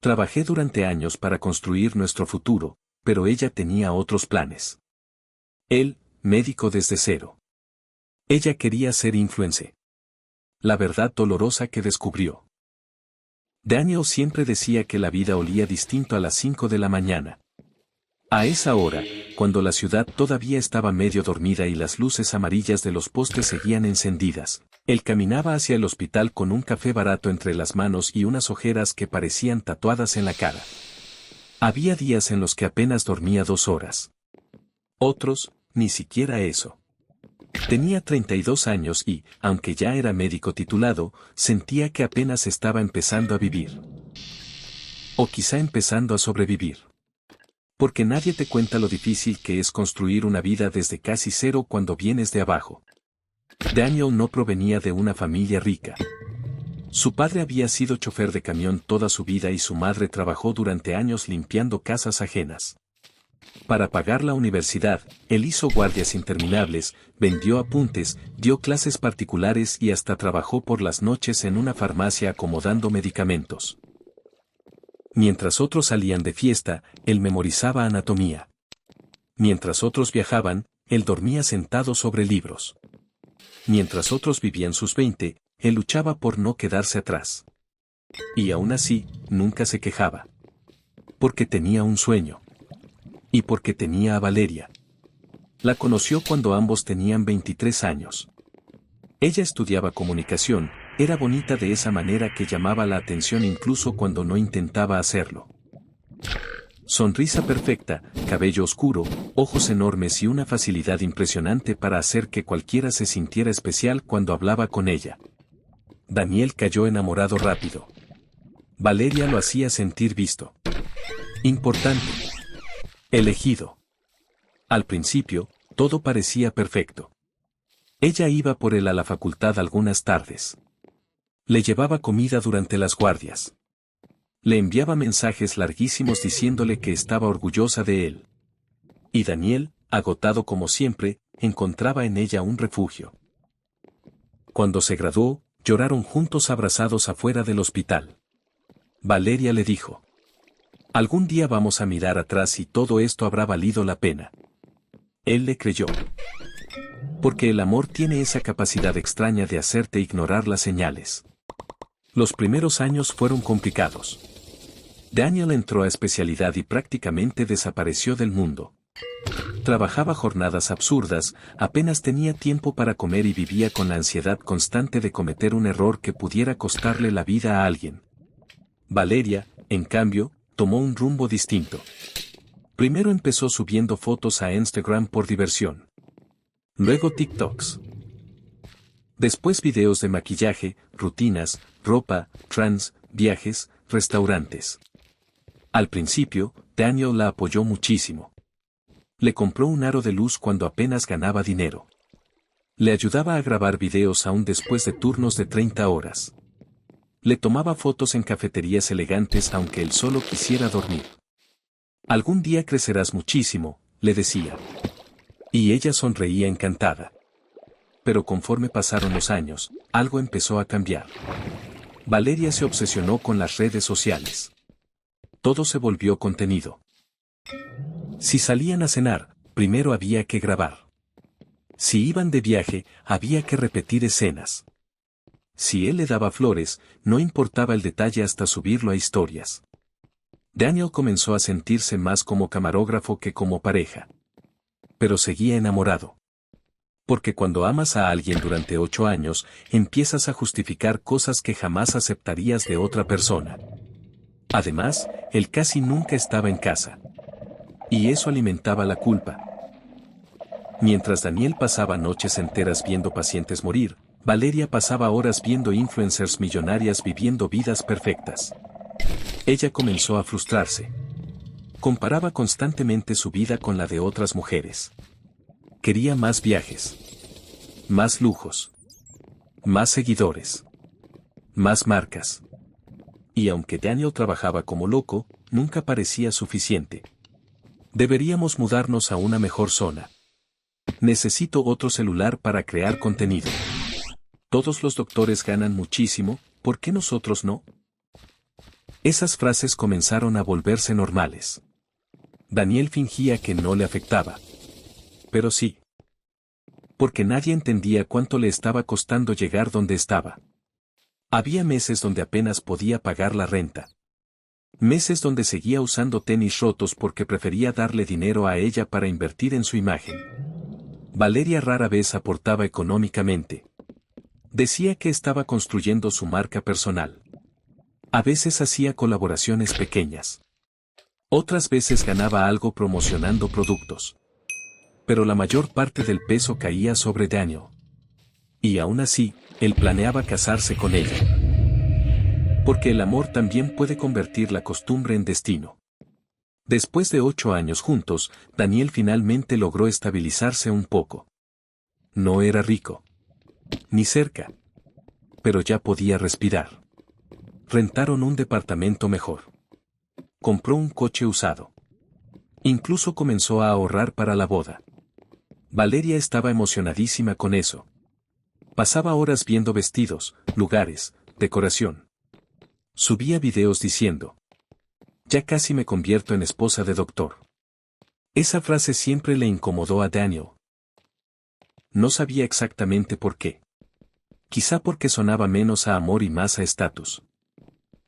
Trabajé durante años para construir nuestro futuro, pero ella tenía otros planes. Él, médico desde cero. Ella quería ser influencer. La verdad dolorosa que descubrió. Daniel siempre decía que la vida olía distinto a las 5 de la mañana. A esa hora, cuando la ciudad todavía estaba medio dormida y las luces amarillas de los postes seguían encendidas, él caminaba hacia el hospital con un café barato entre las manos y unas ojeras que parecían tatuadas en la cara. Había días en los que apenas dormía 2 horas. Otros, ni siquiera eso. Tenía 32 años y, aunque ya era médico titulado, sentía que apenas estaba empezando a vivir. O quizá empezando a sobrevivir. Porque nadie te cuenta lo difícil que es construir una vida desde casi cero cuando vienes de abajo. Daniel no provenía de una familia rica. Su padre había sido chofer de camión toda su vida y su madre trabajó durante años limpiando casas ajenas. Para pagar la universidad, él hizo guardias interminables, vendió apuntes, dio clases particulares y hasta trabajó por las noches en una farmacia acomodando medicamentos. Mientras otros salían de fiesta, él memorizaba anatomía. Mientras otros viajaban, él dormía sentado sobre libros. Mientras otros vivían sus 20, él luchaba por no quedarse atrás. Y aún así, nunca se quejaba. Porque tenía un sueño. Y porque tenía a Valeria. La conoció cuando ambos tenían 23 años. Ella estudiaba comunicación, era bonita de esa manera que llamaba la atención incluso cuando no intentaba hacerlo. Sonrisa perfecta, cabello oscuro, ojos enormes y una facilidad impresionante para hacer que cualquiera se sintiera especial cuando hablaba con ella. Daniel cayó enamorado rápido. Valeria lo hacía sentir visto. Importante. Elegido. Al principio, todo parecía perfecto. Ella iba por él a la facultad algunas tardes. Le llevaba comida durante las guardias. Le enviaba mensajes larguísimos diciéndole que estaba orgullosa de él. Y Daniel, agotado como siempre, encontraba en ella un refugio. Cuando se graduó, lloraron juntos abrazados afuera del hospital. Valeria le dijo: «Algún día vamos a mirar atrás y todo esto habrá valido la pena». Él le creyó. Porque el amor tiene esa capacidad extraña de hacerte ignorar las señales. Los primeros años fueron complicados. Daniel entró a especialidad y prácticamente desapareció del mundo. Trabajaba jornadas absurdas, apenas tenía tiempo para comer y vivía con la ansiedad constante de cometer un error que pudiera costarle la vida a alguien. Valeria, en cambio, tomó un rumbo distinto. Primero empezó subiendo fotos a Instagram por diversión. Luego TikToks. Después videos de maquillaje, rutinas, ropa, trans, viajes, restaurantes. Al principio, Daniel la apoyó muchísimo. Le compró un aro de luz cuando apenas ganaba dinero. Le ayudaba a grabar videos aún después de turnos de 30 horas. Le tomaba fotos en cafeterías elegantes aunque él solo quisiera dormir. «Algún día crecerás muchísimo», le decía. Y ella sonreía encantada. Pero conforme pasaron los años, algo empezó a cambiar. Valeria se obsesionó con las redes sociales. Todo se volvió contenido. Si salían a cenar, primero había que grabar. Si iban de viaje, había que repetir escenas. Si él le daba flores, no importaba el detalle hasta subirlo a historias. Daniel comenzó a sentirse más como camarógrafo que como pareja. Pero seguía enamorado. Porque cuando amas a alguien durante 8 años, empiezas a justificar cosas que jamás aceptarías de otra persona. Además, él casi nunca estaba en casa. Y eso alimentaba la culpa. Mientras Daniel pasaba noches enteras viendo pacientes morir, Valeria pasaba horas viendo influencers millonarias viviendo vidas perfectas. Ella comenzó a frustrarse. Comparaba constantemente su vida con la de otras mujeres. Quería más viajes. Más lujos. Más seguidores. Más marcas. Y aunque Daniel trabajaba como loco, nunca parecía suficiente. Deberíamos mudarnos a una mejor zona. Necesito otro celular para crear contenido. Todos los doctores ganan muchísimo, ¿por qué nosotros no? Esas frases comenzaron a volverse normales. Daniel fingía que no le afectaba. Pero sí. Porque nadie entendía cuánto le estaba costando llegar donde estaba. Había meses donde apenas podía pagar la renta. Meses donde seguía usando tenis rotos porque prefería darle dinero a ella para invertir en su imagen. Valeria rara vez aportaba económicamente. Decía que estaba construyendo su marca personal. A veces hacía colaboraciones pequeñas. Otras veces ganaba algo promocionando productos. Pero la mayor parte del peso caía sobre Daniel. Y aún así, él planeaba casarse con ella. Porque el amor también puede convertir la costumbre en destino. Después de 8 años juntos, Daniel finalmente logró estabilizarse un poco. No era rico. Ni cerca. Pero ya podía respirar. Rentaron un departamento mejor. Compró un coche usado. Incluso comenzó a ahorrar para la boda. Valeria estaba emocionadísima con eso. Pasaba horas viendo vestidos, lugares, decoración. Subía videos diciendo: ya casi me convierto en esposa de doctor. Esa frase siempre le incomodó a Daniel. No sabía exactamente por qué. Quizá porque sonaba menos a amor y más a estatus.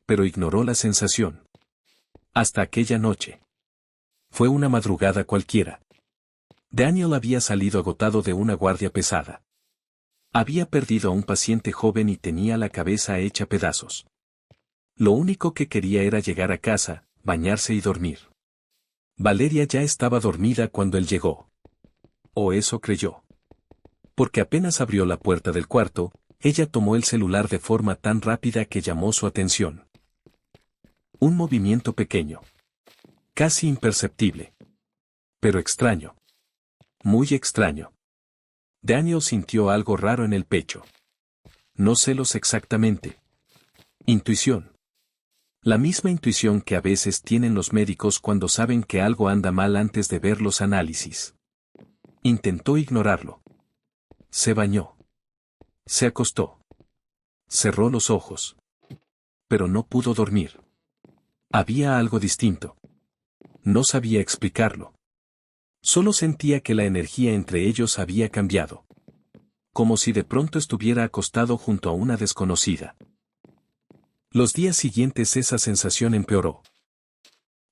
Pero ignoró la sensación. Hasta aquella noche. Fue una madrugada cualquiera. Daniel había salido agotado de una guardia pesada. Había perdido a un paciente joven y tenía la cabeza hecha pedazos. Lo único que quería era llegar a casa, bañarse y dormir. Valeria ya estaba dormida cuando él llegó. O eso creyó. Porque apenas abrió la puerta del cuarto, ella tomó el celular de forma tan rápida que llamó su atención. Un movimiento pequeño. Casi imperceptible. Pero extraño. Muy extraño. Daniel sintió algo raro en el pecho. No celos exactamente. Intuición. La misma intuición que a veces tienen los médicos cuando saben que algo anda mal antes de ver los análisis. Intentó ignorarlo. Se bañó. Se acostó. Cerró los ojos. Pero no pudo dormir. Había algo distinto. No sabía explicarlo. Solo sentía que la energía entre ellos había cambiado. Como si de pronto estuviera acostado junto a una desconocida. Los días siguientes esa sensación empeoró.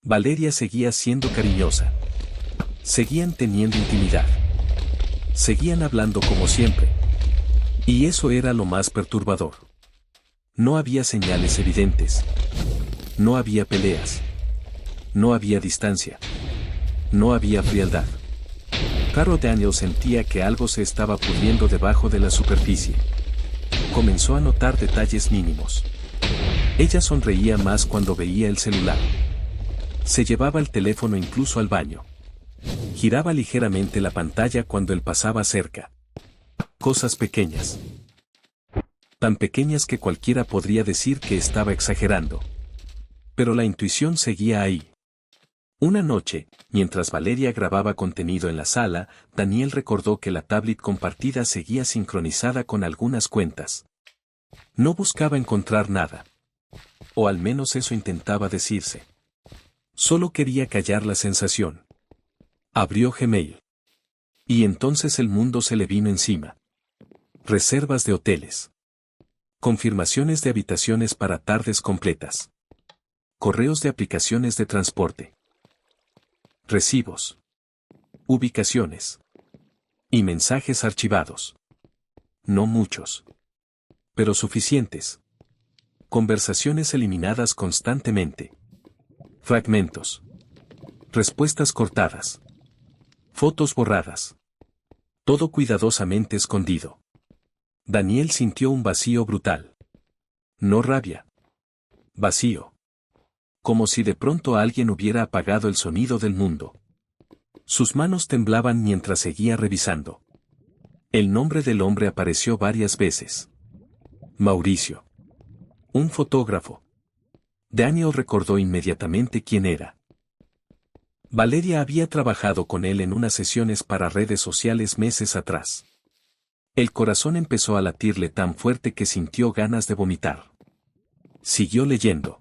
Valeria seguía siendo cariñosa. Seguían teniendo intimidad. Seguían hablando como siempre. Y eso era lo más perturbador. No había señales evidentes. No había peleas. No había distancia. No había frialdad. Caro Daniel sentía que algo se estaba pudriendo debajo de la superficie. Comenzó a notar detalles mínimos. Ella sonreía más cuando veía el celular. Se llevaba el teléfono incluso al baño. Giraba ligeramente la pantalla cuando él pasaba cerca. Cosas pequeñas. Tan pequeñas que cualquiera podría decir que estaba exagerando. Pero la intuición seguía ahí. Una noche, mientras Valeria grababa contenido en la sala, Daniel recordó que la tablet compartida seguía sincronizada con algunas cuentas. No buscaba encontrar nada. O al menos eso intentaba decirse. Solo quería callar la sensación. Abrió Gmail. Y entonces el mundo se le vino encima. Reservas de hoteles. Confirmaciones de habitaciones para tardes completas. Correos de aplicaciones de transporte. Recibos. Ubicaciones. Y mensajes archivados. No muchos. Pero suficientes. Conversaciones eliminadas constantemente. Fragmentos. Respuestas cortadas. Fotos borradas. Todo cuidadosamente escondido. Daniel sintió un vacío brutal. No rabia. Vacío. Como si de pronto alguien hubiera apagado el sonido del mundo. Sus manos temblaban mientras seguía revisando. El nombre del hombre apareció varias veces. Mauricio. Un fotógrafo. Daniel recordó inmediatamente quién era. Valeria había trabajado con él en unas sesiones para redes sociales meses atrás. El corazón empezó a latirle tan fuerte que sintió ganas de vomitar. Siguió leyendo.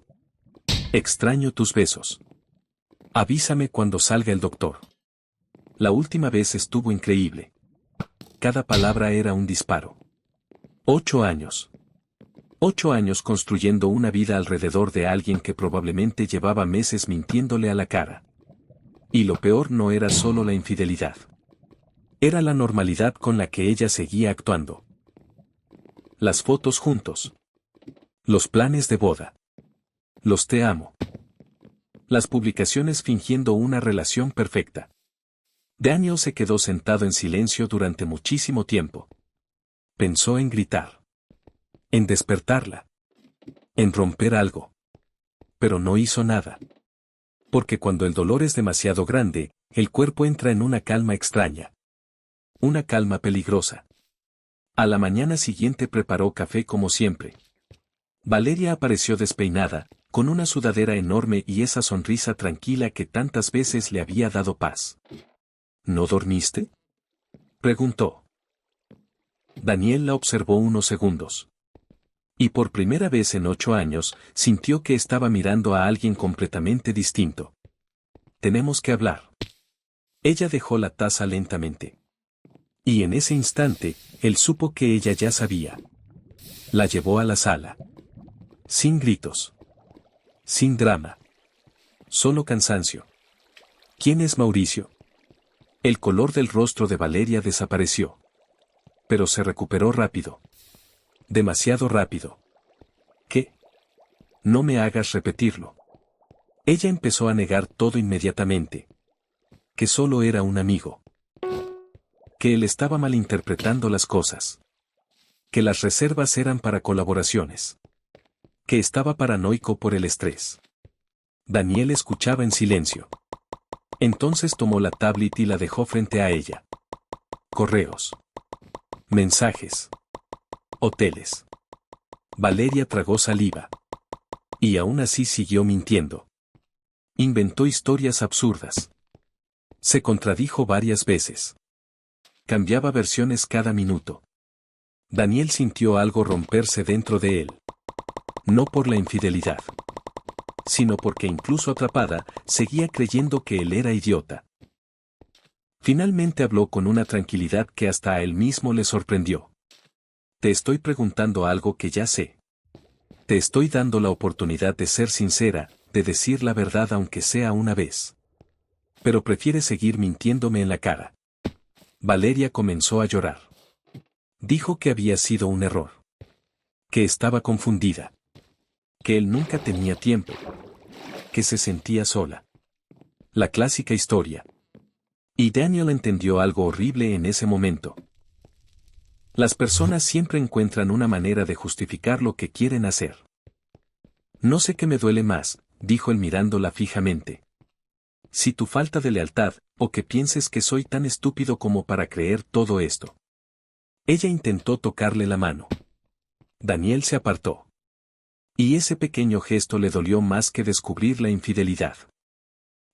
Extraño tus besos. Avísame cuando salga el doctor. La última vez estuvo increíble. Cada palabra era un disparo. 8 años. 8 años construyendo una vida alrededor de alguien que probablemente llevaba meses mintiéndole a la cara. Y lo peor no era solo la infidelidad. Era la normalidad con la que ella seguía actuando. Las fotos juntos. Los planes de boda. Los te amo. Las publicaciones fingiendo una relación perfecta. Daniel se quedó sentado en silencio durante muchísimo tiempo. Pensó en gritar. En despertarla. En romper algo. Pero no hizo nada. Porque cuando el dolor es demasiado grande, el cuerpo entra en una calma extraña. Una calma peligrosa. A la mañana siguiente preparó café como siempre. Valeria apareció despeinada, con una sudadera enorme y esa sonrisa tranquila que tantas veces le había dado paz. ¿No dormiste?, preguntó. Daniel la observó unos segundos. Y por primera vez en 8 años, sintió que estaba mirando a alguien completamente distinto. Tenemos que hablar. Ella dejó la taza lentamente. Y en ese instante, él supo que ella ya sabía. La llevó a la sala. Sin gritos. Sin drama. Solo cansancio. ¿Quién es Mauricio? El color del rostro de Valeria desapareció. Pero se recuperó rápido. Demasiado rápido. ¿Qué? No me hagas repetirlo. Ella empezó a negar todo inmediatamente. Que solo era un amigo. Que él estaba malinterpretando las cosas. Que las reservas eran para colaboraciones. Que estaba paranoico por el estrés. Daniel escuchaba en silencio. Entonces tomó la tablet y la dejó frente a ella. Correos. Mensajes. Hoteles. Valeria tragó saliva. Y aún así siguió mintiendo. Inventó historias absurdas. Se contradijo varias veces. Cambiaba versiones cada minuto. Daniel sintió algo romperse dentro de él. No por la infidelidad, sino porque incluso atrapada, seguía creyendo que él era idiota. Finalmente habló con una tranquilidad que hasta a él mismo le sorprendió. Te estoy preguntando algo que ya sé. Te estoy dando la oportunidad de ser sincera, de decir la verdad aunque sea una vez. Pero prefieres seguir mintiéndome en la cara. Valeria comenzó a llorar. Dijo que había sido un error. Que estaba confundida. Que él nunca tenía tiempo. Que se sentía sola. La clásica historia. Y Daniel entendió algo horrible en ese momento. Las personas siempre encuentran una manera de justificar lo que quieren hacer. No sé qué me duele más, dijo él mirándola fijamente. Si tu falta de lealtad, o que pienses que soy tan estúpido como para creer todo esto. Ella intentó tocarle la mano. Daniel se apartó. Y ese pequeño gesto le dolió más que descubrir la infidelidad.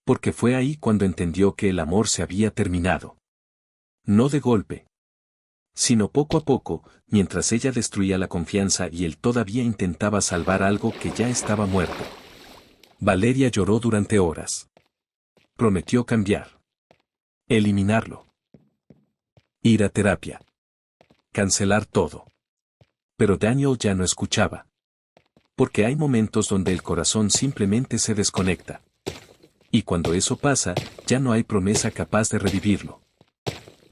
Porque fue ahí cuando entendió que el amor se había terminado. No de golpe, sino poco a poco, mientras ella destruía la confianza y él todavía intentaba salvar algo que ya estaba muerto. Valeria lloró durante horas. Prometió cambiar. Eliminarlo. Ir a terapia. Cancelar todo. Pero Daniel ya no escuchaba. Porque hay momentos donde el corazón simplemente se desconecta. Y cuando eso pasa, ya no hay promesa capaz de revivirlo.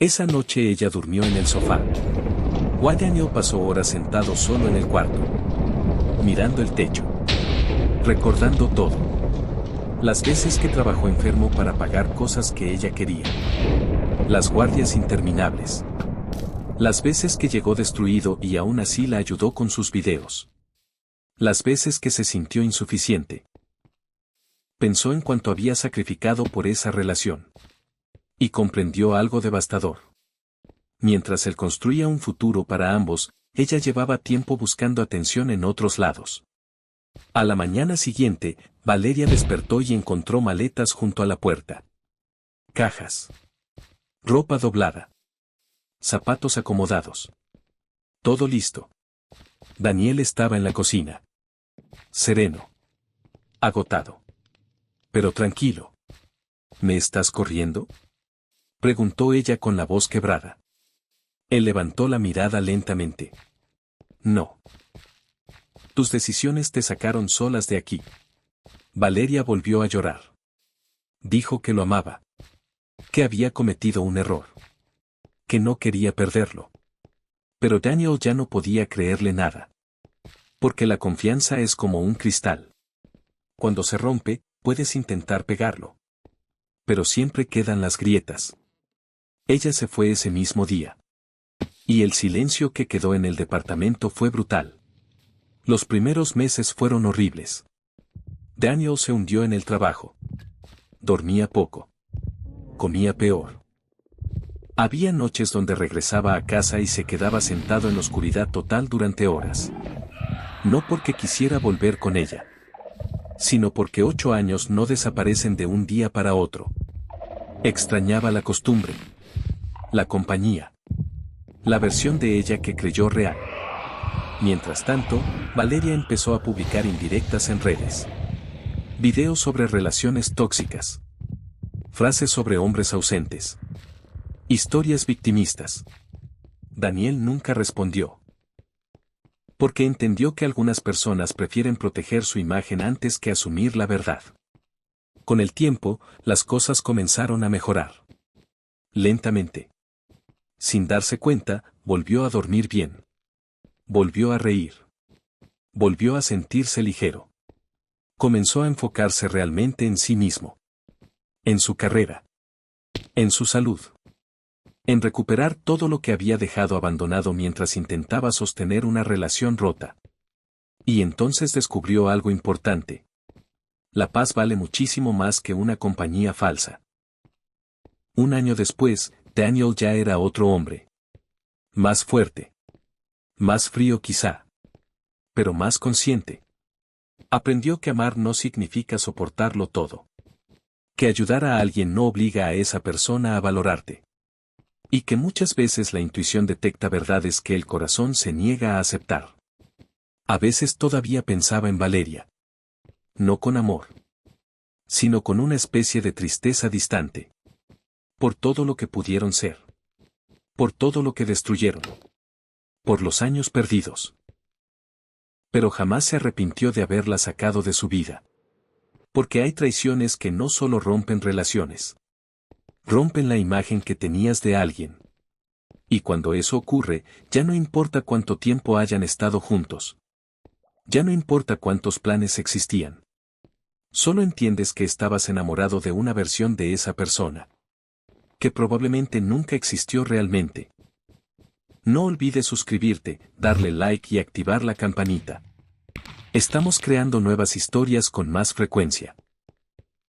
Esa noche ella durmió en el sofá. Daniel pasó horas sentado solo en el cuarto. Mirando el techo. Recordando todo. Las veces que trabajó enfermo para pagar cosas que ella quería. Las guardias interminables. Las veces que llegó destruido y aún así la ayudó con sus videos. Las veces que se sintió insuficiente. Pensó en cuánto había sacrificado por esa relación. Y comprendió algo devastador. Mientras él construía un futuro para ambos, ella llevaba tiempo buscando atención en otros lados. A la mañana siguiente, Valeria despertó y encontró maletas junto a la puerta. Cajas. Ropa doblada. Zapatos acomodados. Todo listo. Daniel estaba en la cocina. Sereno. agotado. Pero tranquilo. ¿Me estás corriendo?, preguntó ella con la voz quebrada. Él levantó la mirada lentamente. No. Tus decisiones te sacaron solas de aquí. Valeria volvió a llorar. Dijo que lo amaba. Que había cometido un error. Que no quería perderlo. Pero Daniel ya no podía creerle nada. Porque la confianza es como un cristal. Cuando se rompe, puedes intentar pegarlo. Pero siempre quedan las grietas. Ella se fue ese mismo día. Y el silencio que quedó en el departamento fue brutal. Los primeros meses fueron horribles. Daniel se hundió en el trabajo. Dormía poco. Comía peor. Había noches donde regresaba a casa y se quedaba sentado en oscuridad total durante horas. No porque quisiera volver con ella, sino porque 8 años no desaparecen de un día para otro. Extrañaba la costumbre. La compañía. La versión de ella que creyó real. Mientras tanto, Valeria empezó a publicar indirectas en redes. Videos sobre relaciones tóxicas. Frases sobre hombres ausentes. Historias victimistas. Daniel nunca respondió. Porque entendió que algunas personas prefieren proteger su imagen antes que asumir la verdad. Con el tiempo, las cosas comenzaron a mejorar. Lentamente. Sin darse cuenta, volvió a dormir bien. Volvió a reír. Volvió a sentirse ligero. Comenzó a enfocarse realmente en sí mismo. En su carrera. En su salud. En recuperar todo lo que había dejado abandonado mientras intentaba sostener una relación rota. Y entonces descubrió algo importante. La paz vale muchísimo más que una compañía falsa. Un año después, Daniel ya era otro hombre. Más fuerte. Más frío quizá. Pero más consciente. Aprendió que amar no significa soportarlo todo. Que ayudar a alguien no obliga a esa persona a valorarte. Y que muchas veces la intuición detecta verdades que el corazón se niega a aceptar. A veces todavía pensaba en Valeria. No con amor. Sino con una especie de tristeza distante. Por todo lo que pudieron ser. Por todo lo que destruyeron. Por los años perdidos. Pero jamás se arrepintió de haberla sacado de su vida. Porque hay traiciones que no solo rompen relaciones. Rompen la imagen que tenías de alguien. Y cuando eso ocurre, ya no importa cuánto tiempo hayan estado juntos. Ya no importa cuántos planes existían. Solo entiendes que estabas enamorado de una versión de esa persona. Que probablemente nunca existió realmente. No olvides suscribirte, darle like y activar la campanita. Estamos creando nuevas historias con más frecuencia.